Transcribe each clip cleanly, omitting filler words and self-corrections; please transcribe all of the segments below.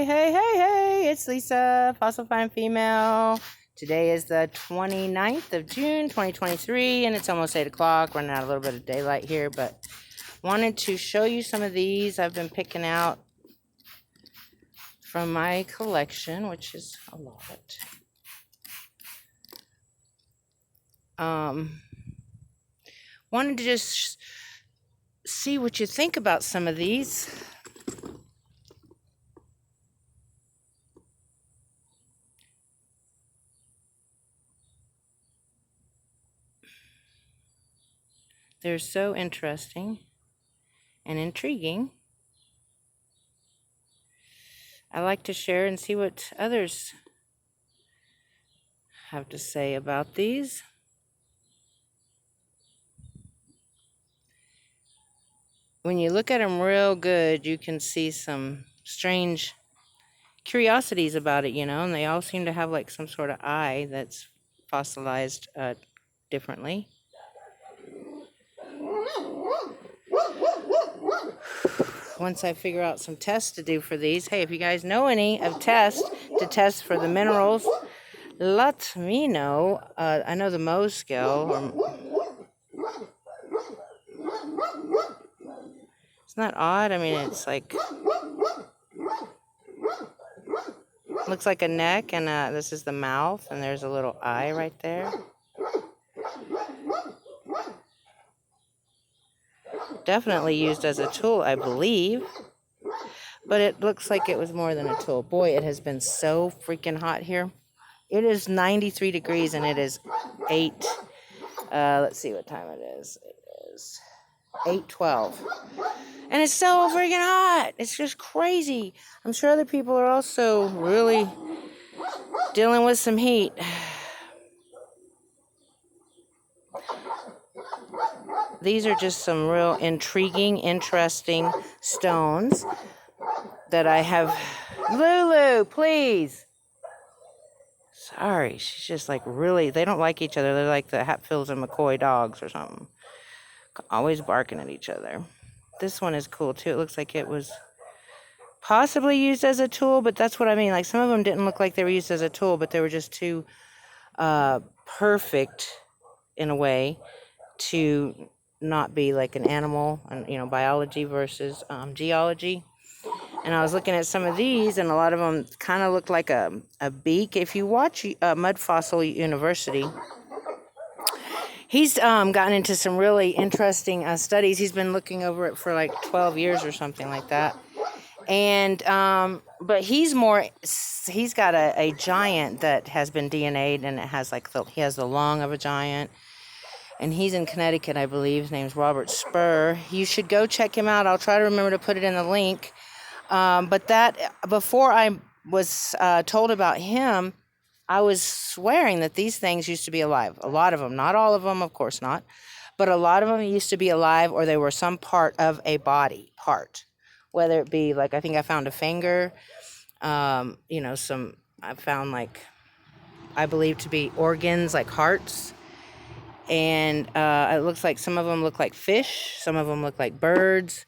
Hey, it's Lisa, Fossil Fine Female. Today is the 29th of June, 2023, and it's almost 8 o'clock. Running out a little bit of daylight here, but wanted to show you some of these I've been picking out from my collection, which is a lot. Wanted to just see what you think about some of these. They're so interesting and intriguing. I like to share and see what others have to say about these. When you look at them real good, you can see some strange curiosities about it, and they all seem to have like some sort of eye that's fossilized differently. Once I figure out some tests to do for these, hey, if you guys know any of tests to test for the minerals, let me know. I know the Mohs scale. Isn't that odd? I mean, it's like, looks like a neck, and this is the mouth, and there's a little eye right there. Definitely used as a tool, I believe. But it looks like it was more than a tool. Boy, it has been so freaking hot here. It is 93 degrees, and it is 8. Let's see what time it is. It is 8:12. And it's so freaking hot. It's just crazy. I'm sure other people are also really dealing with some heat. These are just some real intriguing, interesting stones that I have. Lulu, please. Sorry, she's just like really, they don't like each other. They're like the Hatfields and McCoy dogs or something. Always barking at each other. This one is cool too. It looks like it was possibly used as a tool, but that's what I mean. Like some of them didn't look like they were used as a tool, but they were just too perfect in a way to not be like an animal, and biology versus geology. And I was looking at some of these, and a lot of them kind of looked like a beak. If you watch Mud Fossil University, he's gotten into some really interesting studies. He's been looking over it for like 12 years or something like that. And but he's got a giant that has been DNA'd, and it has like he has the lung of a giant. And he's in Connecticut, I believe. His name's Robert Spur. You should go check him out. I'll try to remember to put it in the link. But before I was told about him, I was swearing that these things used to be alive. A lot of them, not all of them, of course not, but a lot of them used to be alive, or they were some part of a body part, whether it be like, I think I found a finger, I found like, I believe to be organs like hearts. And it looks like some of them look like fish. Some of them look like birds.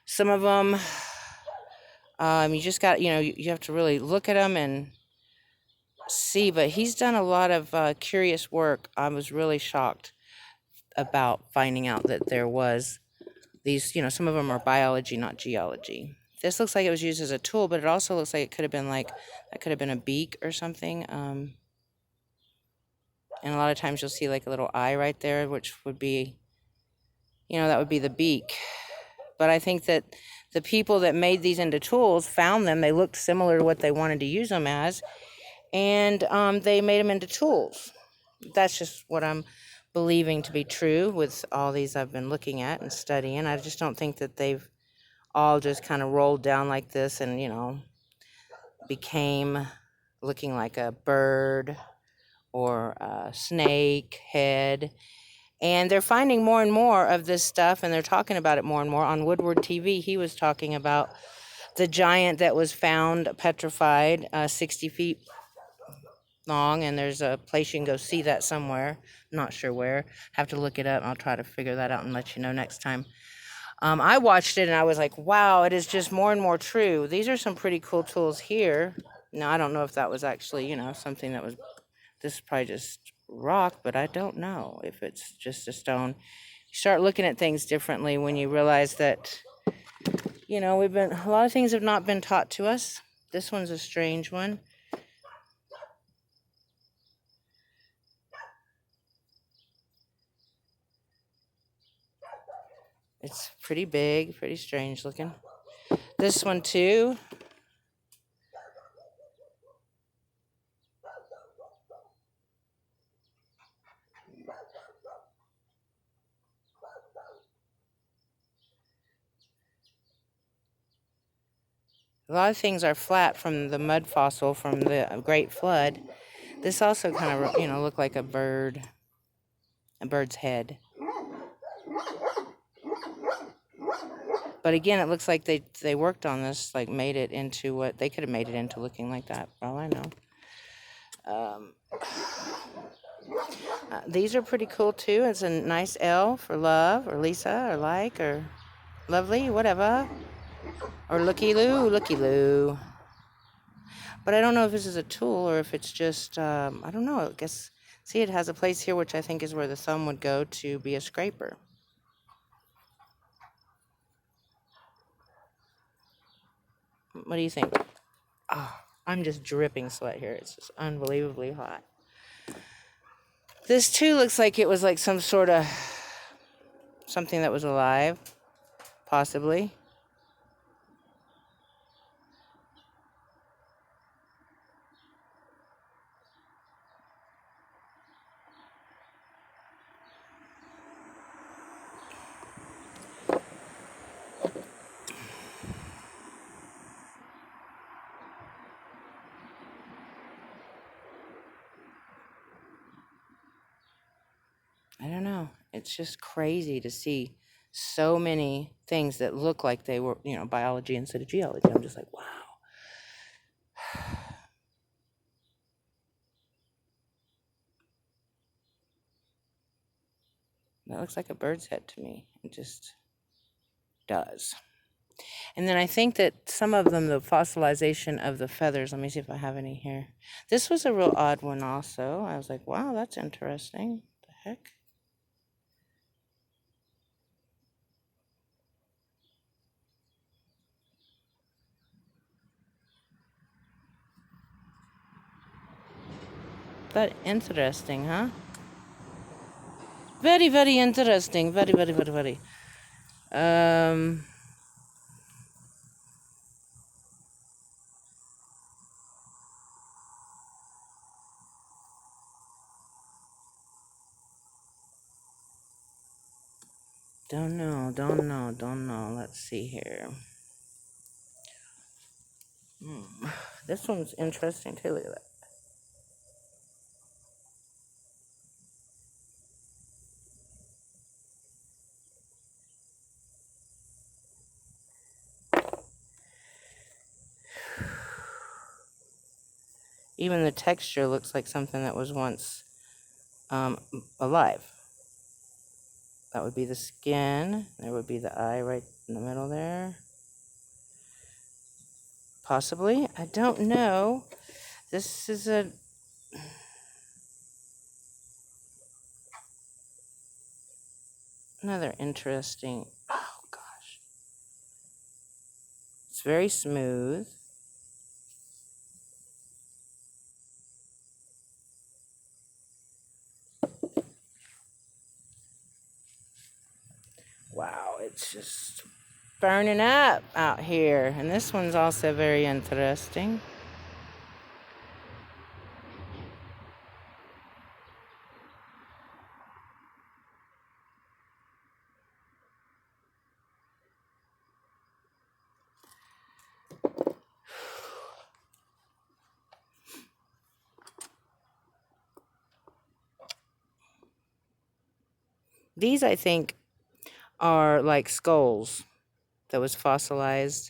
Some of them, you just got, you have to really look at them and see. But he's done a lot of curious work. I was really shocked about finding out that there was these, some of them are biology, not geology. This looks like it was used as a tool, but it also looks like it could have been that could have been a beak or something. And a lot of times you'll see like a little eye right there, which would be, that would be the beak. But I think that the people that made these into tools found them. They looked similar to what they wanted to use them as. And they made them into tools. That's just what I'm believing to be true with all these I've been looking at and studying. I just don't think that they've all just kind of rolled down like this and, became looking like a bird or a snake head. And they're finding more and more of this stuff, and they're talking about it more and more. On Woodward TV, he was talking about the giant that was found petrified, 60 feet long, and there's a place you can go see that somewhere. I'm not sure where. Have to look it up, and I'll try to figure that out and let you know next time. I watched it and I was like, wow, it is just more and more true. These are some pretty cool tools here. Now, I don't know if that was actually, something that was, this is probably just rock, but I don't know if it's just a stone. You start looking at things differently when you realize that, a lot of things have not been taught to us. This one's a strange one. It's pretty big, pretty strange looking. This one too. A lot of things are flat from the mud fossil from the Great Flood. This also kind of, looked like a bird's head. But again, it looks like they worked on this, like made it into what they could have made it into looking like that, for all I know. These are pretty cool too. It's a nice L for love or Lisa or like or lovely, whatever. Or looky loo. But I don't know if this is a tool or if it's just, I don't know. I guess, see, it has a place here, which I think is where the thumb would go to be a scraper. What do you think? Oh, I'm just dripping sweat here. It's just unbelievably hot. This too looks like it was like some sort of something that was alive, possibly. I don't know. It's just crazy to see so many things that look like they were, biology instead of geology. I'm just like, wow. That looks like a bird's head to me. It just does. And then I think that some of them, the fossilization of the feathers, let me see if I have any here. This was a real odd one also. I was like, wow, that's interesting. What the heck? That interesting, huh? Very, very interesting. Very, very, very, very. Don't know. Let's see here. This one's interesting too. Look at that. Even the texture looks like something that was once alive. That would be the skin. There would be the eye right in the middle there. Possibly. I don't know. This is another interesting. Oh gosh. It's very smooth. Wow, it's just burning up out here. And this one's also very interesting. These, I think, are like skulls that was fossilized.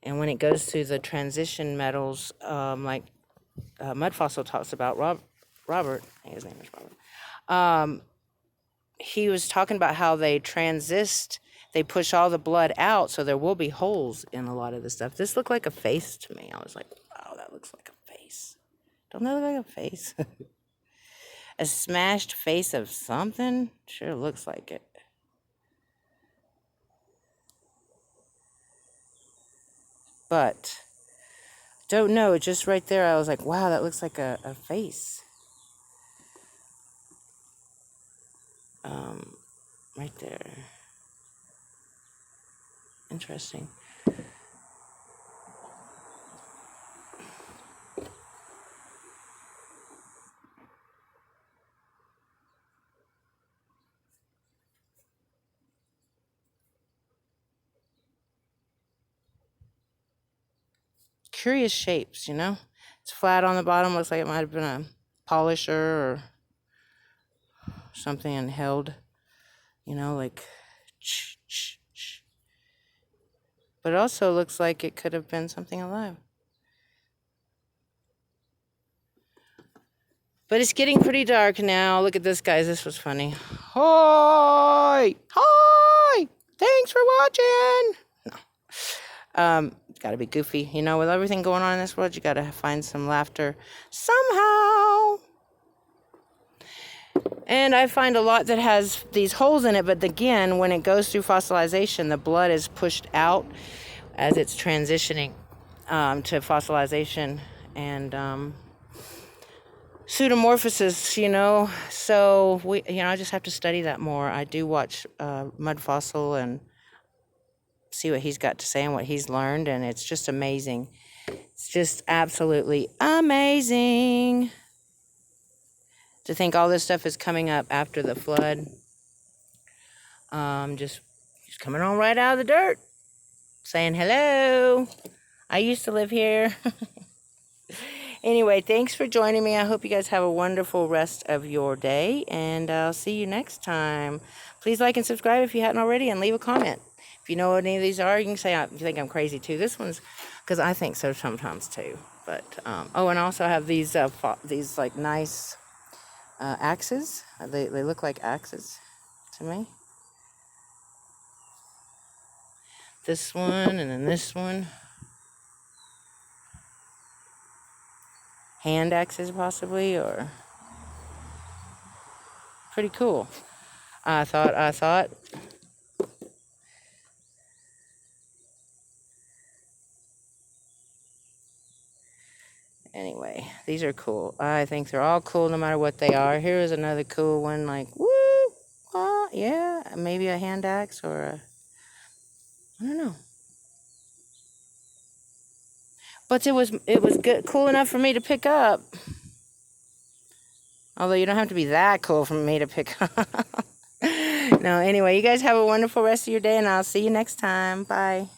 And when it goes through the transition metals, like Mud Fossil talks about, Robert, I think his name is Robert, he was talking about how they they push all the blood out, so there will be holes in a lot of the stuff. This looked like a face to me. I was like, wow, that looks like a face. Don't that look like a face? A smashed face of something? Sure looks like it. But, don't know, just right there I was like, wow, that looks like a face. Right there. Interesting. Curious shapes, you know? It's flat on the bottom, looks like it might have been a polisher or something and held, you know, like, but it also looks like it could have been something alive. But it's getting pretty dark now. Look at this, guys. This was funny. Hi! Hi! Thanks for watching! No. Gotta be goofy. You know, with everything going on in this world, you gotta find some laughter somehow. And I find a lot that has these holes in it, but again, when it goes through fossilization, the blood is pushed out as it's transitioning to fossilization and pseudomorphosis, you know. So I just have to study that more. I do watch Mud Fossil and see what he's got to say and what he's learned, and it's just amazing. It's just absolutely amazing to think all this stuff is coming up after the flood. Just coming on right out of the dirt, saying hello. I used to live here. Anyway, thanks for joining me. I hope you guys have a wonderful rest of your day, and I'll see you next time. Please like and subscribe if you hadn't already, and leave a comment. If you know what any of these are, you can say you think I'm crazy too. This one's, because I think so sometimes too. But oh, and I also have these like nice axes. They look like axes to me. This one, and then this one. Hand axes possibly, or pretty cool. I thought. Anyway, these are cool. I think they're all cool no matter what they are. Here is another cool one, like, woo, yeah, maybe a hand axe or I don't know. But it was good, cool enough for me to pick up. Although you don't have to be that cool for me to pick up. No, anyway, you guys have a wonderful rest of your day, and I'll see you next time. Bye.